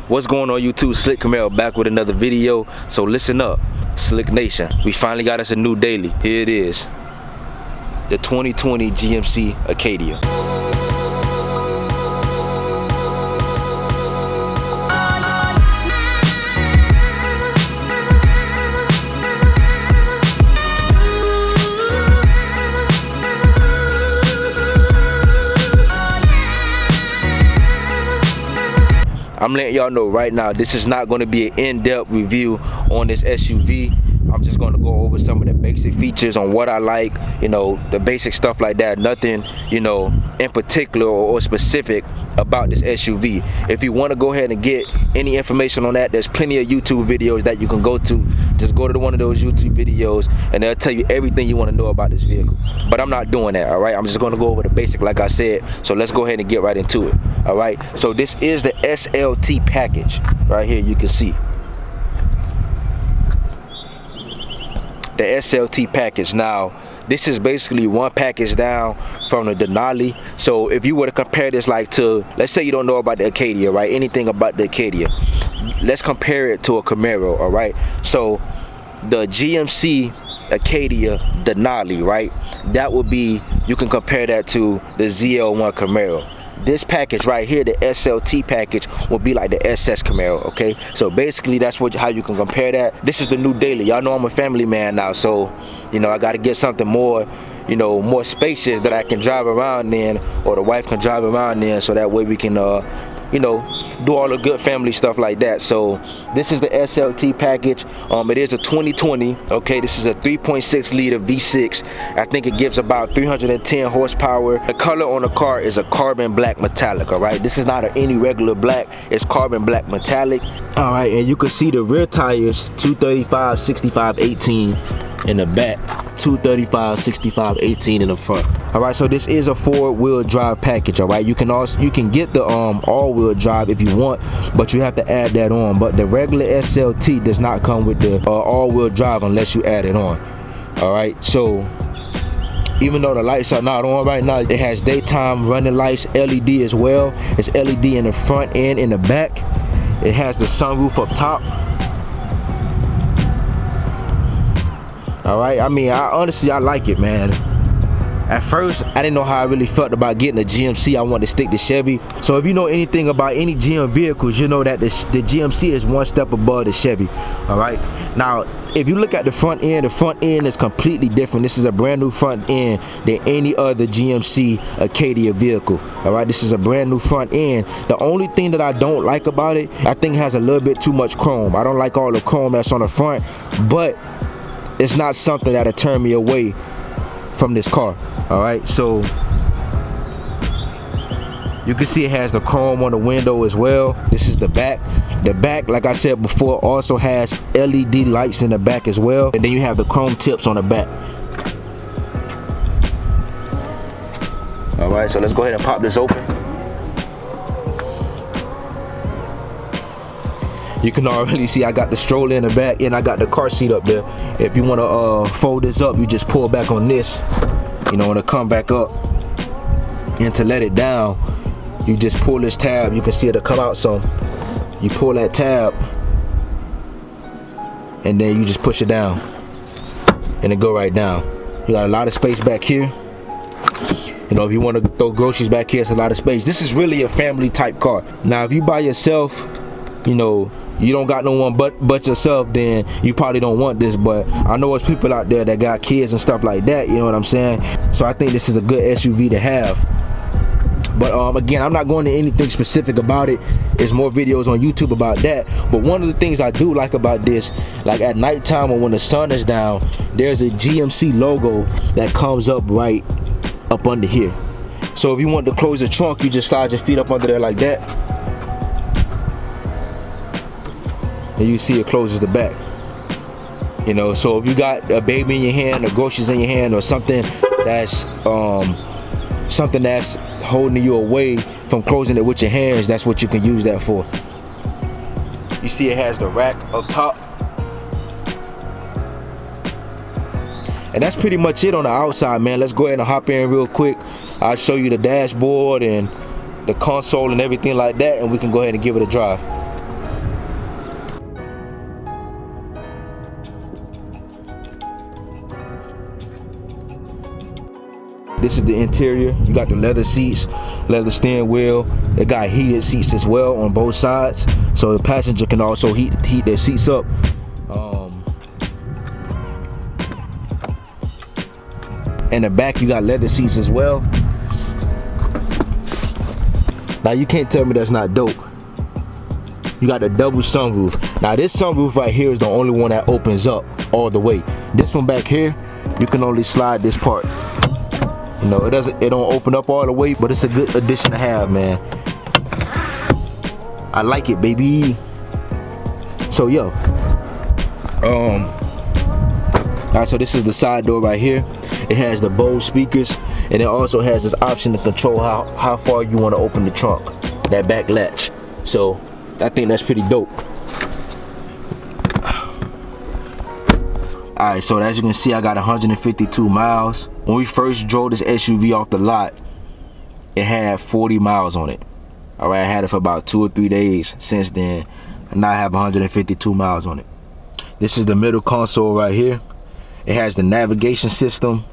What's going on YouTube? Slick Camaro back with another video. So listen up, Slick Nation. We finally got us a new daily. Here it is. The 2020 GMC Acadia. I'm letting y'all know right now, this is not going to be an in-depth review on this SUV. I'm just going to go over some of the basic features on what I like, you know, the basic stuff like that. Nothing, you know, in particular or specific about this SUV. If you want to go ahead and get any information on that, there's plenty of YouTube videos that you can go to. Just go to one of those YouTube videos and they'll tell you everything you want to know about this vehicle. But I'm not doing that, all right? I'm just going to go over the basic like I said. So let's go ahead and get right into it, all right? So this is the SLT package right here, you can see. The SLT package. Now this is basically one package down from the Denali. So if you were to compare this like to, let's say you don't know about the Acadia, right? Anything about the Acadia, let's compare it to a Camaro, all right? So the GMC Acadia Denali, right? That would be, you can compare that to the ZL1 Camaro. This package right here, the SLT package, will be like the SS Camaro, okay? So basically that's how you can compare that. This is the new daily. Y'all know I'm a family man now, so you know I got to get something more, you know, more spacious that I can drive around in, or the wife can drive around in, so that way we can you know, do all the good family stuff like that. So this is the SLT package. It is a 2020, okay? This is a 3.6 liter V6. I think it gives about 310 horsepower. The color on the car is a carbon black metallic, all right? This is not any regular black, it's carbon black metallic. All right, and you can see the rear tires, 235, 65, 18 in the back, 235, 65, 18 in the front. All right, so this is a four-wheel drive package. All right, you can get the all-wheel drive if you want, but you have to add that on. But the regular SLT does not come with the all-wheel drive unless you add it on. All right, so even though the lights are not on right now, it has daytime running lights, LED as well. It's LED in the front and in the back. It has the sunroof up top. All right, I mean, honestly I like it, man. At first I didn't know how I really felt about getting a GMC. I wanted to stick to Chevy. So if you know anything about any GM vehicles, you know that the GMC is one step above the Chevy. All right, now if you look at the front end is completely different. This is a brand new front end than any other GMC Acadia vehicle. All right, this is a brand new front end. The only thing that I don't like about it, I think it has a little bit too much chrome. I don't like all the chrome that's on the front, but it's not something that'll turn me away from this car. All right, so you can see it has the chrome on the window as well. This is the back. The back, like I said before, also has LED lights in the back as well, and then you have the chrome tips on the back. All right, so let's go ahead and pop this open. You can already see I got the stroller in the back and I got the car seat up there. If you want to fold this up, you just pull back on this, you know, and it'll come back up. And to let it down, you just pull this tab. You can see it'll come out some. You pull that tab and then you just push it down and it go right down. You got a lot of space back here. You know, if you want to throw groceries back here, it's a lot of space. This is really a family type car. Now if you by yourself, you know, you don't got no one but yourself, then you probably don't want this. But I know there's people out there that got kids and stuff like that, you know what I'm saying? So I think this is a good SUV to have. But again, I'm not going to anything specific about it. There's more videos on YouTube about that. But one of the things I do like about this, like at nighttime or when the sun is down, there's a GMC logo that comes up right up under here. So if you want to close the trunk, you just slide your feet up under there like that, and you see it closes the back. You know, so if you got a baby in your hand or groceries in your hand or something that's holding you away from closing it with your hands, that's what you can use that for. You see it has the rack up top. And that's pretty much it on the outside, man. Let's go ahead and hop in real quick. I'll show you the dashboard and the console and everything like that, and we can go ahead and give it a drive. This is the interior. You got the leather seats, leather steering wheel. It got heated seats as well on both sides, so the passenger can also heat their seats up. In the back, you got leather seats as well. Now you can't tell me that's not dope. You got the double sunroof. Now this sunroof right here is the only one that opens up all the way. This one back here, you can only slide this part. You know, it don't open up all the way, but it's a good addition to have, man. I like it, baby. So yo, alright, so this is the side door right here. It has the Bose speakers, and it also has this option to control how far you want to open the trunk, that back latch. So I think that's pretty dope. Alright, so as you can see, I got 152 miles. When we first drove this SUV off the lot, it had 40 miles on it. Alright, I had it for about 2 or 3 days since then, and now I have 152 miles on it. This is the middle console right here. It has the navigation system.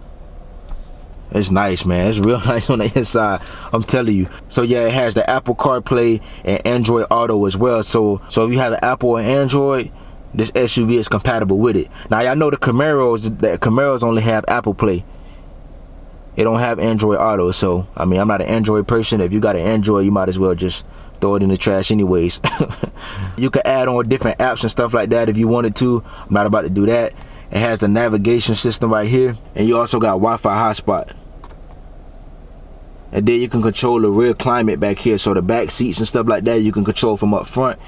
It's nice, man. It's real nice on the inside, I'm telling you. So yeah, it has the Apple CarPlay and Android Auto as well. So if you have an Apple or Android, this SUV is compatible with it. Now y'all know the Camaros only have Apple Play. It don't have Android Auto. So I mean, I'm not an Android person. If you got an Android, you might as well just throw it in the trash anyways. You can add on different apps and stuff like that if you wanted to. I'm not about to do that. It has the navigation system right here, and you also got Wi-Fi hotspot. And then you can control the rear climate back here, so the back seats and stuff like that you can control from up front.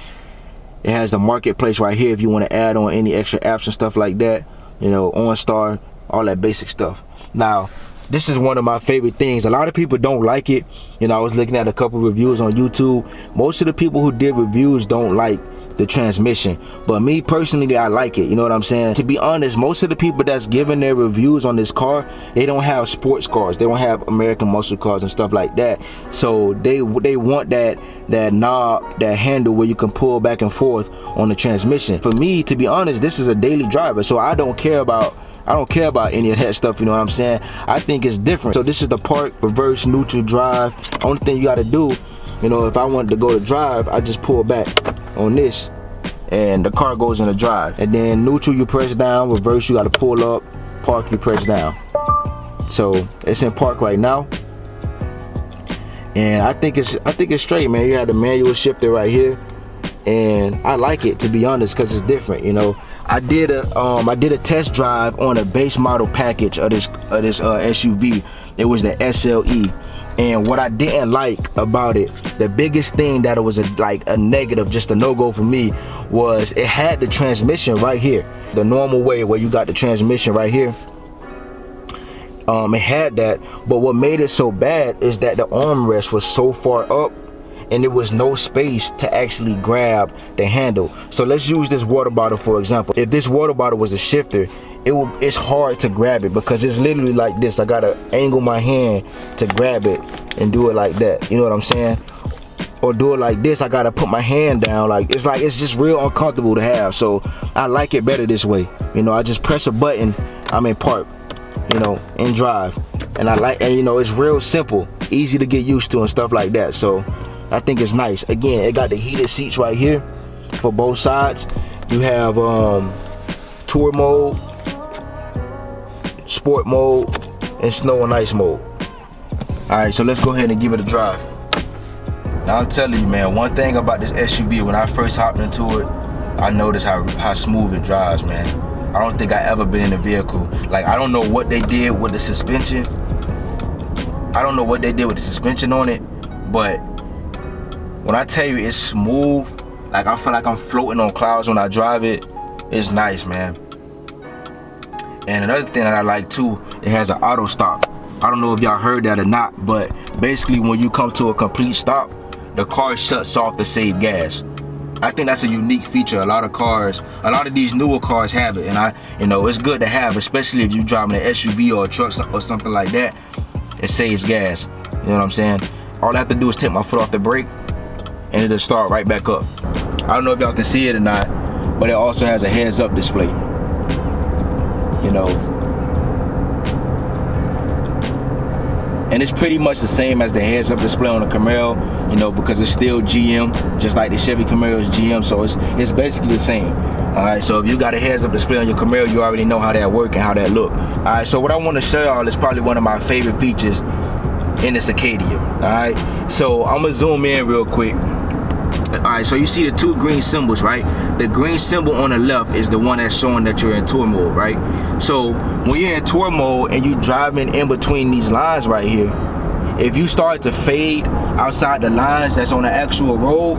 It has the marketplace right here if you want to add on any extra apps and stuff like that. You know, OnStar, all that basic stuff. Now, this is one of my favorite things. A lot of people don't like it. You know, I was looking at a couple reviews on YouTube. Most of the people who did reviews don't like the transmission, but me personally, I like it. You know what I'm saying? To be honest, most of the people that's giving their reviews on this car, they don't have sports cars. They don't have American muscle cars and stuff like that. So they want that knob, that handle where you can pull back and forth on the transmission. For me, to be honest, this is a daily driver, so I don't care about any of that stuff, you know what I'm saying? I think it's different. So this is the park, reverse, neutral, drive. Only thing you gotta do, you know, if I wanted to go to drive, I just pull back on this and the car goes into drive. And then neutral you press down, reverse you gotta pull up, park you press down. So it's in park right now. And I think it's straight, man. You have the manual shifter right here. And I like it, to be honest, because it's different. You know, I did a test drive on a base model package of this SUV. It was the SLE, and what I didn't like about it, the biggest thing that it was a negative, just a no-go for me, was it had the transmission right here, the normal way where you got the transmission right here. It had that, but what made it so bad is that the armrest was so far up and there was no space to actually grab the handle. So let's use this water bottle for example. If this water bottle was a shifter, it's hard to grab it because it's literally like this. I gotta angle my hand to grab it and do it like that, you know what I'm saying? Or do it like this, I gotta put my hand down. It's just real uncomfortable to have. So I like it better this way. You know, I just press a button, I'm in park, you know, in drive. And you know, it's real simple, easy to get used to and stuff like that. So I think it's nice. Again, it got the heated seats right here for both sides. You have tour mode, sport mode, and snow and ice mode. Alright, so let's go ahead and give it a drive. Now I'm telling you, man, one thing about this SUV, when I first hopped into it, I noticed how smooth it drives, man. I don't think I ever been in a vehicle. Like, I don't know what they did with the suspension. I don't know what they did with the suspension on it, but when I tell you it's smooth, like I feel like I'm floating on clouds when I drive it. It's nice, man. And another thing that I like too, it has an auto stop. I don't know if y'all heard that or not, but basically when you come to a complete stop, the car shuts off to save gas. I think that's a unique feature. A lot of these newer cars have it, and you know, it's good to have, especially if you're driving an SUV or a truck or something like that. It saves gas. You know what I'm saying? All I have to do is take my foot off the brake, and it'll start right back up. I don't know if y'all can see it or not, but it also has a heads-up display. You know, and it's pretty much the same as the heads-up display on the Camaro, you know, because it's still GM, just like the Chevy Camaro is GM, so it's basically the same. All right, so if you got a heads-up display on your Camaro, you already know how that work and how that look. All right, so what I want to show y'all is probably one of my favorite features in this Acadia. All right, so I'm gonna zoom in real quick. Alright, so you see the two green symbols, right? The green symbol on the left is the one that's showing that you're in tour mode, right? So when you're in tour mode and you're driving in between these lines right here, if you start to fade outside the lines that's on the actual road,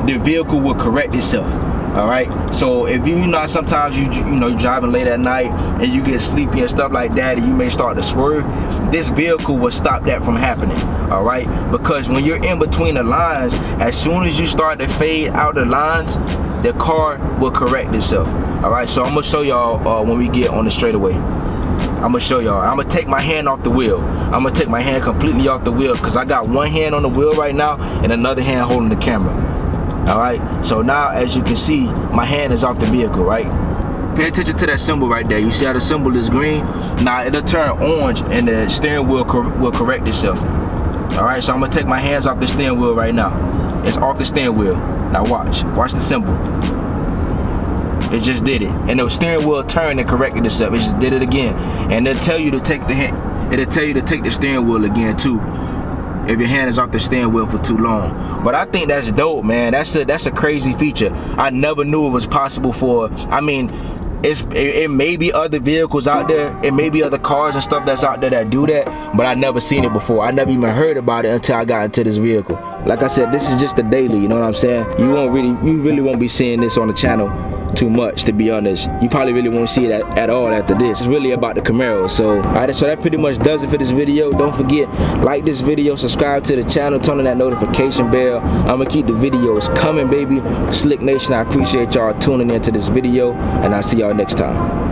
the vehicle will correct itself. All right, so if you know, sometimes you're driving late at night and you get sleepy and stuff like that, and you may start to swerve, this vehicle will stop that from happening. All right, because when you're in between the lines, as soon as you start to fade out the lines, the car will correct itself. All right, so I'm gonna show y'all when we get on the straightaway. I'm gonna show y'all. I'm gonna take my hand off the wheel. I'm gonna take my hand completely off the wheel because I got one hand on the wheel right now and another hand holding the camera. All right, so now as you can see, my hand is off the vehicle, right? Pay attention to that symbol right there. You see how the symbol is green? Now it'll turn orange and the steering wheel will correct itself. All right, so I'm gonna take my hands off the steering wheel right now. It's off the steering wheel. Now watch the symbol. It just did it, and the steering wheel turned and corrected itself. It just did it again, and it'll tell you to take the hand. It'll tell you to take the steering wheel again too, if your hand is off the steering wheel for too long. But I think that's dope, man. That's a crazy feature. I never knew it was possible for, I mean, it may be other vehicles out there, it may be other cars and stuff that's out there that do that, but I never seen it before. I never even heard about it until I got into this vehicle. Like I said, this is just the daily, you know what I'm saying? You really won't be seeing this on the channel too much, to be honest. You probably really won't see it at all after this. It's really about the Camaro. So alright, so that pretty much does it for this video. Don't forget, like this video, subscribe to the channel, turn on that notification bell. I'm gonna keep the videos coming, baby. Slick Nation, I appreciate y'all tuning into this video, and I'll see y'all next time.